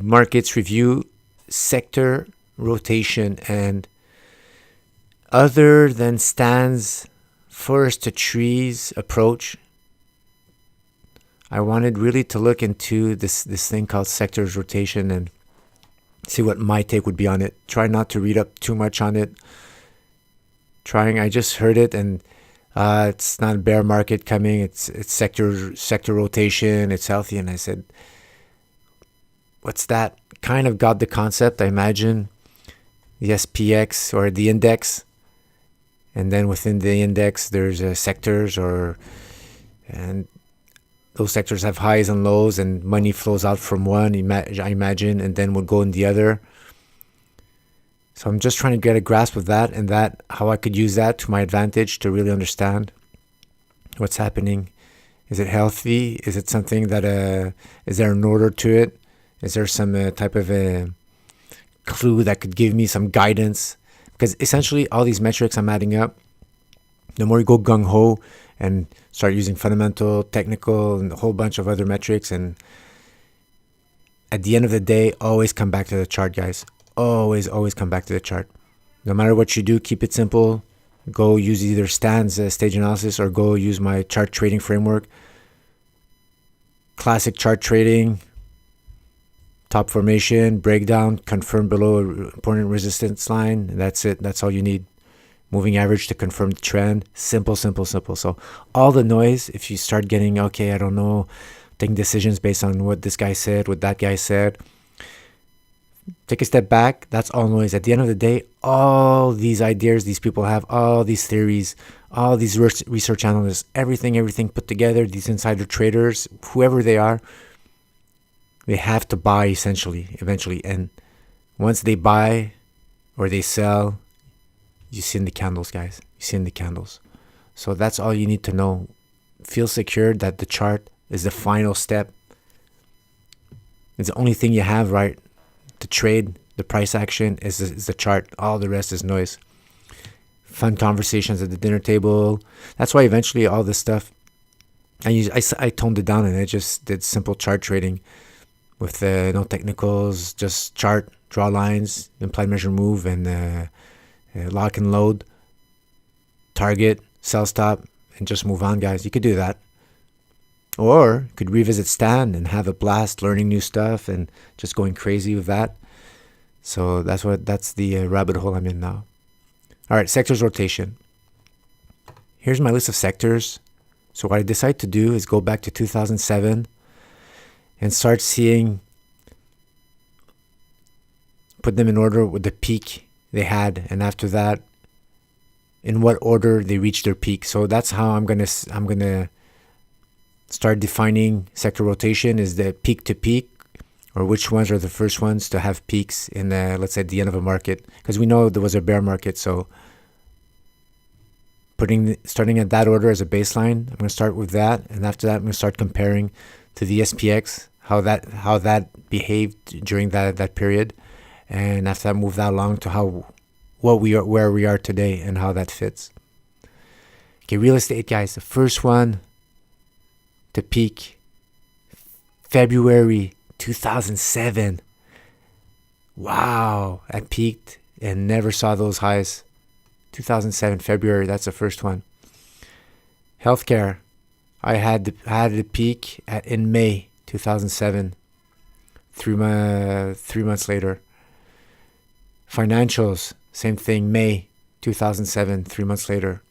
Markets review, sector rotation, and other than stands forest to trees approach, I wanted really to look into this thing called sectors rotation and see what my take would be on it. Try not to read up too much on it. I just heard it, and it's not a bear market coming. It's sector rotation. It's healthy, and I said, what's that? Kind of got the concept. I imagine the SPX or the index, and then within the index there's sectors, and those sectors have highs and lows, and money flows out from one, I imagine, and then would go in the other. So I'm just trying to get a grasp of that, and how I could use that to my advantage to really understand what's happening. Is it healthy? Is it something that is there an order to it? Is there some type of a clue that could give me some guidance? Because essentially all these metrics I'm adding up, the more you go gung-ho and start using fundamental, technical, and a whole bunch of other metrics, and at the end of the day, always come back to the chart, guys. Always come back to the chart. No matter what you do, keep it simple. Go use either Stan's stage analysis or go use my chart trading framework. Classic chart trading. Top formation, breakdown, confirm below important resistance line. And that's it. That's all you need. Moving average to confirm the trend. Simple. So all the noise, if you start getting, okay, I don't know, taking decisions based on what this guy said, what that guy said, take a step back. That's all noise. At the end of the day, all these ideas these people have, all these theories, all these research analysts, everything put together, these insider traders, whoever they are, they have to buy eventually. And once they buy or they sell, you see in the candles, guys. You see in the candles. So that's all you need to know. Feel secure that the chart is the final step. It's the only thing you have, right? To trade, the price action is the chart. All the rest is noise. Fun conversations at the dinner table. That's why eventually all this stuff, I toned it down and I just did simple chart trading with no technicals, just chart, draw lines, implied measure move, and lock and load, target, sell stop, and just move on, guys. You could do that. Or you could revisit Stan and have a blast learning new stuff and just going crazy with that. So that's the rabbit hole I'm in now. All right, sectors rotation. Here's my list of sectors. So what I decided to do is go back to 2007 and start seeing, put them in order with the peak they had, and after that, in what order they reached their peak. So that's how I'm gonna start defining sector rotation, is the peak to peak, or which ones are the first ones to have peaks in let's say the end of a market, because we know there was a bear market. So starting at that order as a baseline, I'm going to start with that, and after that I'm going to start comparing to the SPX, how that behaved during that period, and after that move that along to where we are today and how that fits. Okay, real estate, guys. The first one to peak, February 2007. Wow, I peaked and never saw those highs. 2007 February, that's the first one. Healthcare, I had the peak in May 2007. 3 months later. Financials, same thing, May 2007, 3 months later.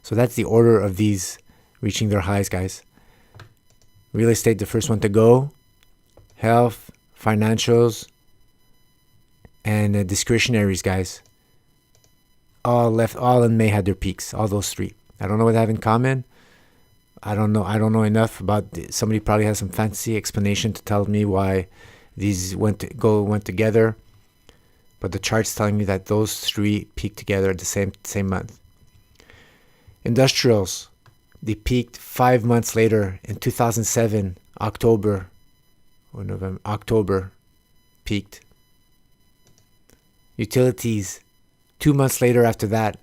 So that's the order of these reaching their highs, guys. Real estate, the first one to go. Health, financials, and discretionaries, guys. All in May had their peaks. All those three. I don't know what they have in common. I don't know enough about. Somebody probably has some fancy explanation to tell me why these went together. But the chart's telling me that those three peaked together at the same month. Industrials, they peaked 5 months later in 2007, October or November. October peaked. Utilities, 2 months later after that,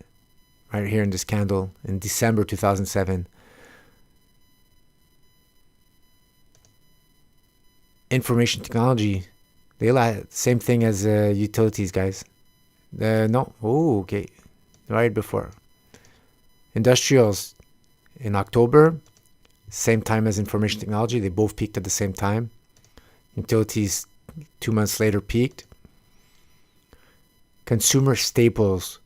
right here in this candle, in December 2007. Information technology, same thing as utilities, guys. No, oh, okay, right before. Industrials in October, same time as information technology. They both peaked at the same time. Utilities 2 months later peaked. Consumer staples,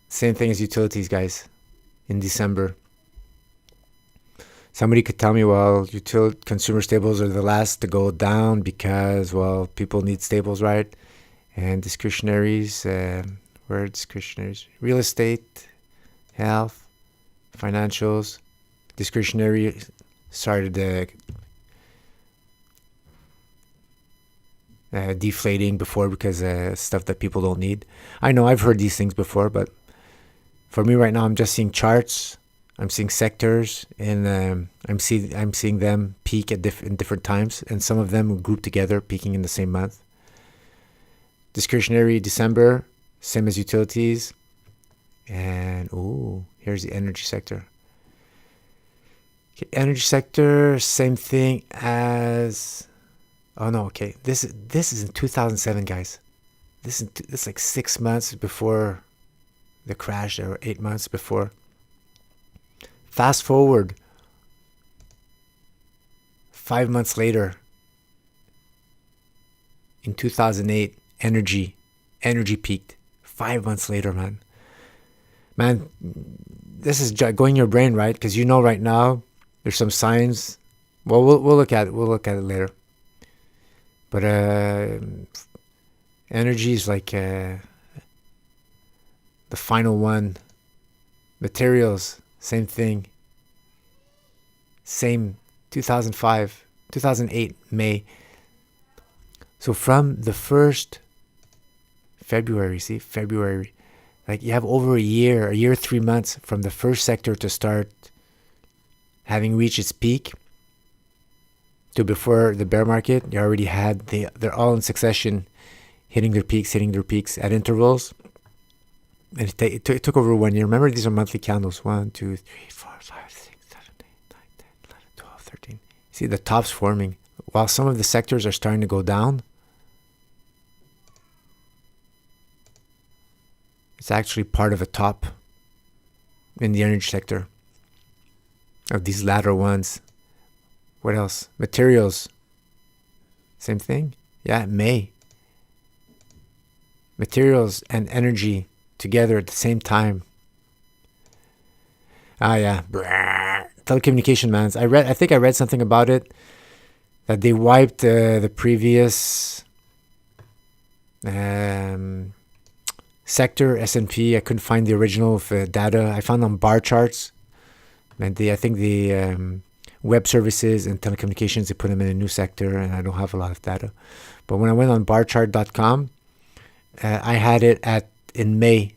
same thing as utilities, guys, in December. Somebody could tell me, well, consumer staples are the last to go down because, well, people need staples, right? And discretionaries, where are discretionaries? Real estate, health, financials, discretionary started deflating before because stuff that people don't need. I know I've heard these things before, but for me right now, I'm just seeing charts. I'm seeing sectors, and I'm seeing them peak in different times, and some of them group together, peaking in the same month. Discretionary December, same as utilities, and here's the energy sector. Okay, energy sector, same thing as. Oh no, okay. This is in 2007, guys. This is like 6 months before the crash, or 8 months before. Fast forward 5 months later, in 2008, energy peaked. 5 months later, man, this is going your brain, right? Because you know right now there's some signs. Well, we'll look at it. We'll look at it later. But energy is like the final one. Materials, same thing. Same 2008, May. So from the 1st February, like you have over a year, 3 months from the first sector to start having reached its peak to before the bear market. You already had, they're all in succession, hitting their peaks at intervals. And it took over 1 year. Remember, these are monthly candles. 1, 2, 3, 4, 5, 6, 7, 8, 9, 10, 11, 12, 13. See the tops forming. While some of the sectors are starting to go down, it's actually part of a top in the energy sector of these latter ones. What else? Materials. Same thing. Yeah, May. Materials and energy together at the same time. Telecommunication, man. I think I read something about it, that they wiped the previous sector, S&P. I couldn't find the original data. I found on bar charts. And I think the web services and telecommunications, they put them in a new sector, and I don't have a lot of data. But when I went on barchart.com, I had it in May,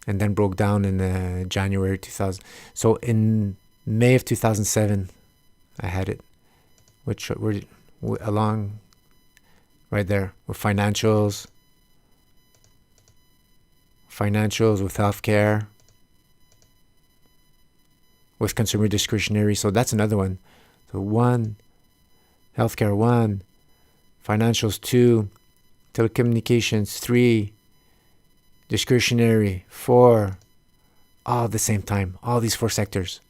and then broke down in January 2000. So in May of 2007, I had it, which were along right there with financials with healthcare, with consumer discretionary. So that's another one. So 1, healthcare 1, financials 2, telecommunications 3, discretionary 4, all at the same time. All these 4 sectors.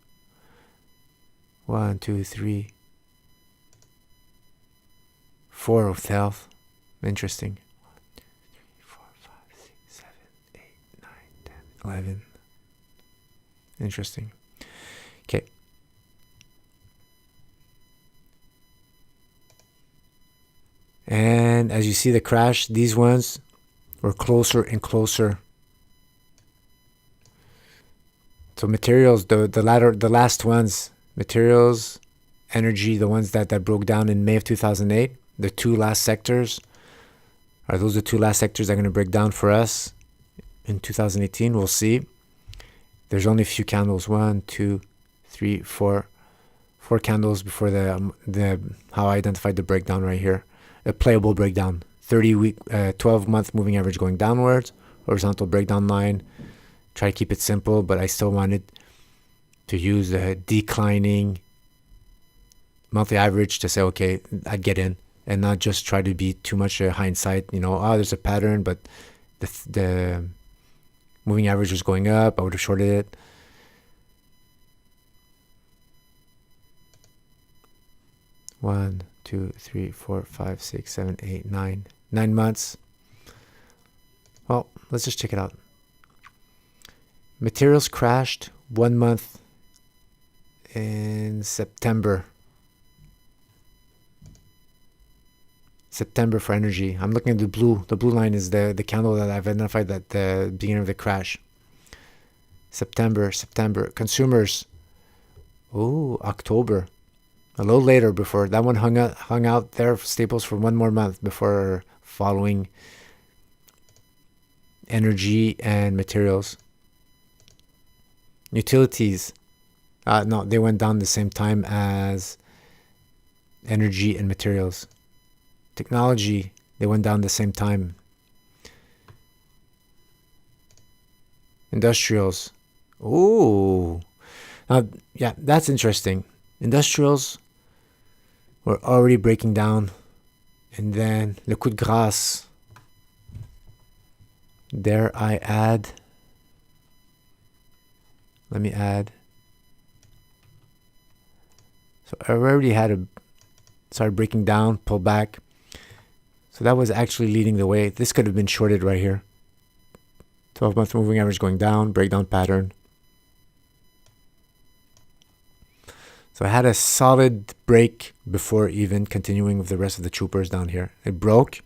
1, 2, 3, 4 with health. Interesting. 1, 2, 3, 4, 5, 6, 7, 8, 9, 10, 11. Interesting. Okay. And as you see the crash, these ones were closer and closer. So materials, the last ones, materials, energy, the ones that broke down in May of 2008, the 2 last sectors, are those the 2 last sectors that are going to break down for us in 2018? We'll see. There's only a few candles. 1, 2, 3, 4 candles before the how I identified the breakdown right here. A playable breakdown. 30-week, 12-month moving average going downwards. Horizontal breakdown line. Try to keep it simple, but I still wanted to use a declining monthly average to say, okay, I'd get in, and not just try to be too much hindsight. There's a pattern, but the moving average was going up. I would have shorted it. One, 2, 3, 4, 5, 6, 7, 8, 9. 9 months. Well, let's just check it out. Materials crashed 1 month in September. September for energy. I'm looking at the blue. The blue line is the candle that I've identified at the beginning of the crash. September. Consumers. Oh, October. A little later before. That one hung out there, staples, for 1 more month before following energy and materials. Utilities. No, they went down the same time as energy and materials. Technology, they went down the same time. Industrials. Oh, yeah, that's interesting. Industrials were already breaking down, and then le coup de grâce. Dare I add? Let me add. So I already started breaking down, pull back. So that was actually leading the way. This could have been shorted right here. 12-month moving average going down, breakdown pattern. So I had a solid break before even continuing with the rest of the troopers down here. It broke,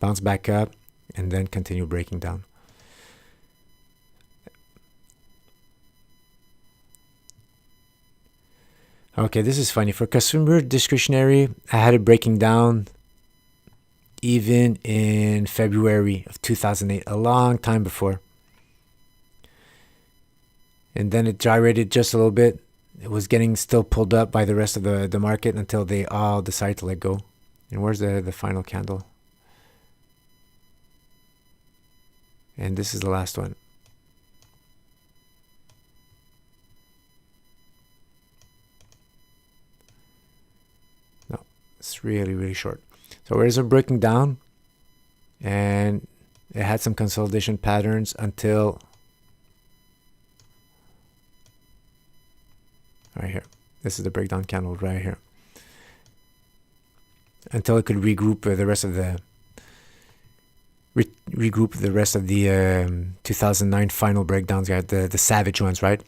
bounced back up, and then continued breaking down. Okay, this is funny. For consumer discretionary, I had it breaking down even in February of 2008, a long time before. And then it gyrated just a little bit. It was getting still pulled up by the rest of the market until they all decided to let go. And where's the final candle? And this is the last one. No, it's really, really short. So where's it breaking down? And it had some consolidation patterns until right here. This is the breakdown candle right here. Until it could regroup the rest of the 2009 final breakdowns, the savage ones, right?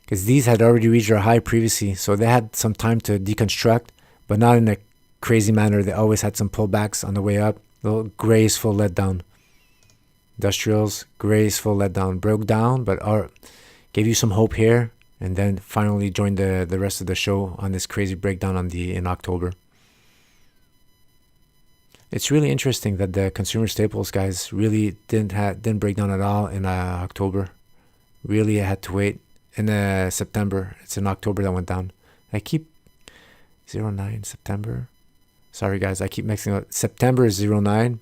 Because these had already reached their high previously, so they had some time to deconstruct, but not in a crazy manner. They always had some pullbacks on the way up. Little graceful letdown. Industrials, graceful letdown. Broke down, but gave you some hope here, and then finally joined the rest of the show on this crazy breakdown in October. It's really interesting that the consumer staples guys really didn't break down at all in October. Really, I had to wait in September. It's in October that went down. I keep 09 September. Sorry guys, I keep mixing up. September is 09,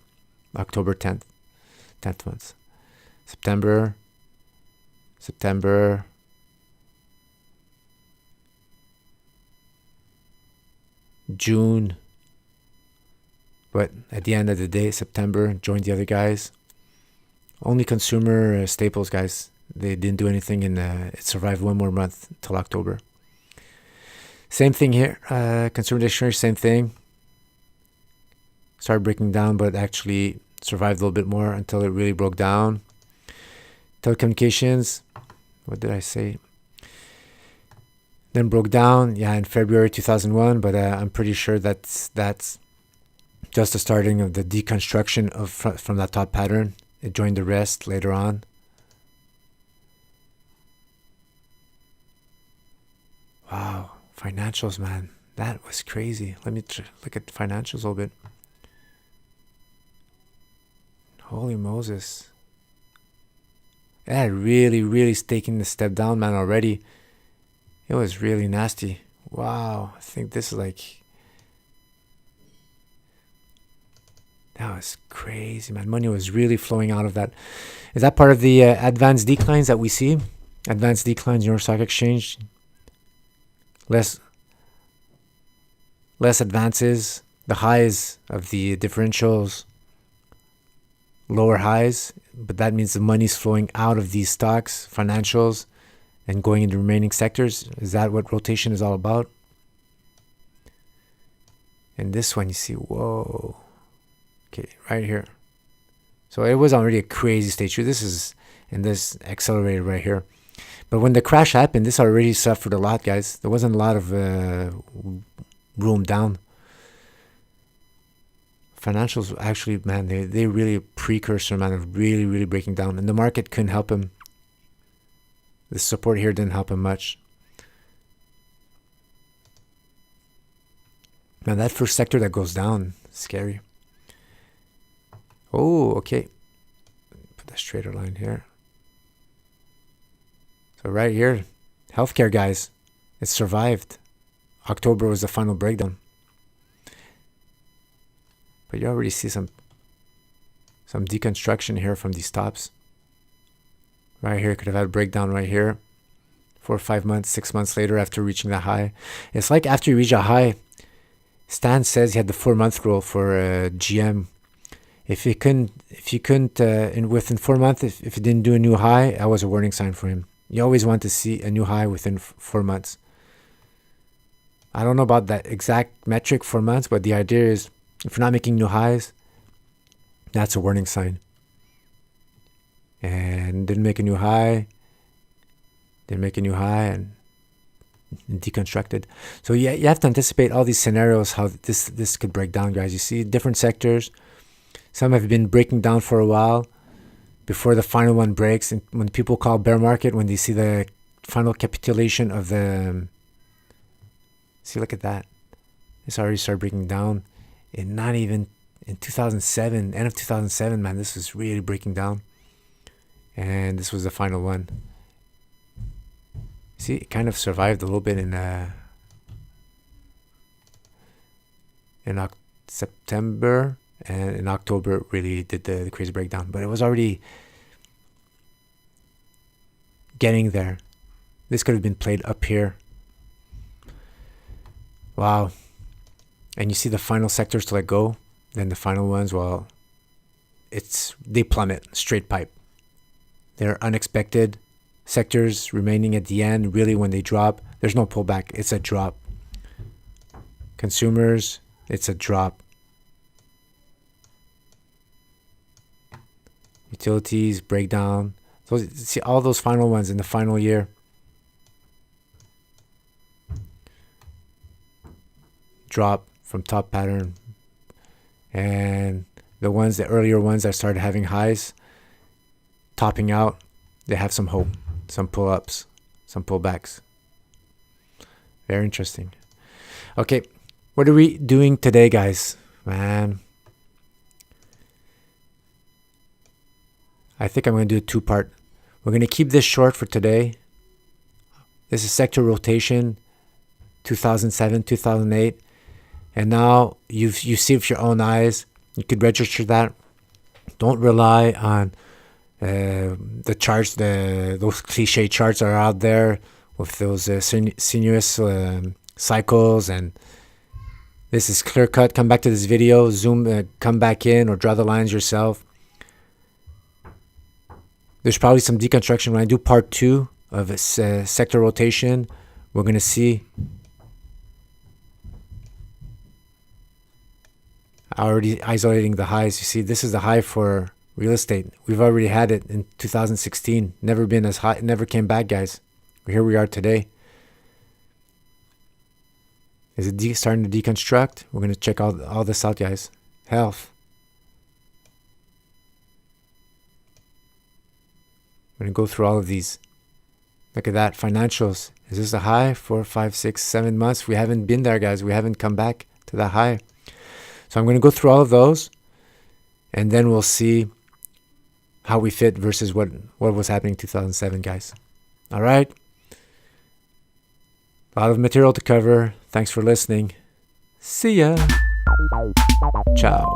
October 10th month. September, June. But at the end of the day, September, joined the other guys. Only consumer staples guys. They didn't do anything, and it survived 1 more month till October. Same thing here. Consumer dictionary, same thing. Started breaking down, but actually survived a little bit more until it really broke down. Telecommunications, what did I say? Then broke down, in February 2001, but I'm pretty sure that's just the starting of the deconstruction from that top pattern. It joined the rest later on. Wow, financials, man. That was crazy. Let me look at financials a little bit. Holy Moses. Yeah, really taking the step down, man, already. It was really nasty. Wow, I think this is that was crazy, man. Money was really flowing out of that. Is that part of the advanced declines that we see? Advanced declines, New York Stock Exchange. Less less advances. The highs of the differentials, lower highs, but that means the money's flowing out of these stocks, financials, and going into remaining sectors. Is that what rotation is all about? And this one, you see, whoa. Okay, right here. So it was already a crazy stage. This is, and this accelerated right here. But when the crash happened, this already suffered a lot, guys. There wasn't a lot of room down. Financials, actually, man, they really a precursor, man, of really, really breaking down. And the market couldn't help him. The support here didn't help him much. Man, that first sector that goes down, scary. Oh, okay. Put that straighter line here. So right here, healthcare, guys, it survived. October was the final breakdown. But you already see some deconstruction here from these tops. Right here, could have had a breakdown right here. 4 or 5 months, 6 months later after reaching the high. It's like after you reach a high, Stan says he had the 4-month rule for GM. If you couldn't, within 4 months, if it didn't do a new high, that was a warning sign for him. You always want to see a new high within 4 months. I don't know about that exact metric, 4 months, but the idea is if you're not making new highs, that's a warning sign. And didn't make a new high, and deconstructed. So yeah, you have to anticipate all these scenarios, how this could break down, guys. You see different sectors. Some have been breaking down for a while before the final one breaks. And when people call bear market, when they see the final capitulation of the... See, look at that. It's already started breaking down. And not even in 2007, end of 2007, man, this was really breaking down. And this was the final one. See, it kind of survived a little bit in September, and in October it really did the crazy breakdown. But it was already getting there. This could have been played up here. Wow. And you see the final sectors to let go. Then the final ones, well, they plummet, straight pipe. They're unexpected sectors remaining at the end. Really, when they drop, there's no pullback. It's a drop. Consumers, it's a drop. Utilities, breakdown. So see all those final ones in the final year. Drop from top pattern. And the earlier ones that started having highs, topping out, they have some hope, some pull-ups, some pullbacks. Very interesting. Okay, what are we doing today, guys? Man, I think I'm going to do a 2-part. We're going to keep this short for today. This is sector rotation, 2007, 2008. And now you see with your own eyes. You could register that. Don't rely on the charts, those cliche charts are out there with those sinuous cycles. And this is clear cut. Come back to this video, zoom, come back in, or draw the lines yourself. There's probably some deconstruction. When I do part 2 of a sector rotation, we're going to see already isolating the highs. You see, this is the high for real estate. We've already had it in 2016. Never been as high. Never came back, guys. Here we are today. Is it starting to deconstruct? We're going to check all this out, guys. Health. I'm going to go through all of these. Look at that. Financials. Is this a high? 4, 5, 6, 7 months. We haven't been there, guys. We haven't come back to that high. So I'm going to go through all of those, and then we'll see how we fit versus what was happening in 2007, guys. All right? A lot of material to cover. Thanks for listening. See ya. Ciao.